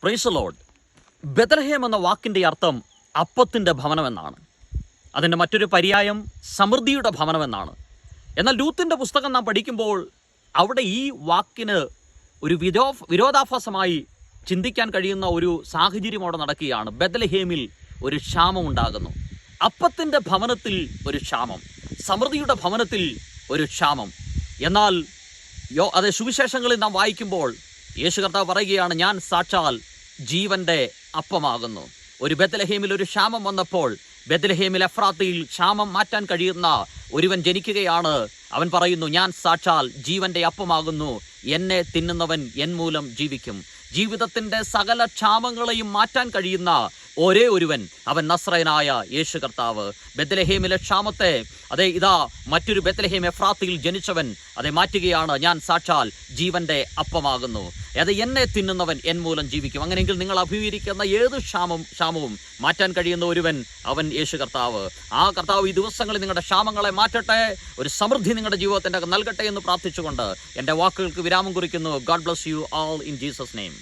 Praise the Lord. Bethlehem എന്ന വാക്കിൻ്റെ അർത്ഥം അപ്പത്തിൻ്റെ ഭവനമെന്നാണ്. അതിൻ്റെ മറ്റൊരു പര്യായം സമൃദ്ധിയുടെ ഭവനമെന്നാണ്. എന്നാൽ രൂത്തിൻ്റെ പുസ്തകം നാം പഠിക്കുമ്പോൾ അവിടെ ഈ വാക്കിന് ഒരു വിരോധാഭാസമായി ചിന്തിക്കാൻ കഴിയുന്ന ഒരു സാഹചര്യം അവിടെ നടക്കുകയാണ്. ബെത്ലഹേമിൽ ഒരു ക്ഷാമം ഉണ്ടാകുന്നു. അപ്പത്തിൻ്റെ ഭവനത്തിൽ ഒരു ക്ഷാമം, സമൃദ്ധിയുടെ ഭവനത്തിൽ ഒരു ക്ഷാമം. എന്നാൽ അതേ സുവിശേഷങ്ങളിൽ നാം വായിക്കുമ്പോൾ യേശു കർത്താവ് പറയുകയാണ്, ഞാൻ സാക്ഷാൽ ജീവൻ്റെ അപ്പമാകുന്നു. ഒരു ബെത്ലഹേമിൽ ഒരു ക്ഷാമം വന്നപ്പോൾ ബെത്ലഹേമിൽ എഫ്രാത്തയിൽ ക്ഷാമം മാറ്റാൻ കഴിയുന്ന ഒരുവൻ ജനിക്കുകയാണ്. അവൻ പറയുന്നു, ഞാൻ സാക്ഷാൽ ജീവൻ്റെ അപ്പമാകുന്നു, എന്നെ തിന്നുന്നവൻ എൻ മൂലം ജീവിക്കും. ജീവിതത്തിൻ്റെ സകല ക്ഷാമങ്ങളെയും മാറ്റാൻ കഴിയുന്ന ഒരേ ഒരുവൻ, അവൻ നസ്രയനായ യേശു കർത്താവ്. ബെത്ലഹേമിലെ ക്ഷാമത്തെ ഇതാ മറ്റൊരു ബെത്ലഹേം എഫ്രാത്തയിൽ ജനിച്ചവൻ മാറ്റുകയാണ്. ഞാൻ സാക്ഷാൽ ജീവൻ്റെ അപ്പമാകുന്നു, എന്നെ തിന്നുന്നവൻ എൻ മൂലം ജീവിക്കും. അങ്ങനെയെങ്കിൽ നിങ്ങൾ അഭിമുഖീകരിക്കുന്ന ഏത് ക്ഷാമവും മാറ്റാൻ കഴിയുന്ന ഒരുവൻ, അവൻ യേശു കർത്താവ്. ആ കർത്താവ് ഈ ദിവസങ്ങളിൽ നിങ്ങളുടെ ക്ഷാമങ്ങളെ മാറ്റട്ടെ, ഒരു സമൃദ്ധി നിങ്ങളുടെ ജീവിതത്തിൻ്റെ നൽകട്ടെ എന്ന് പ്രാർത്ഥിച്ചുകൊണ്ട് എൻ്റെ വാക്കുകൾക്ക് വിരാമം കുറിക്കുന്നു. God bless you all in Jesus name.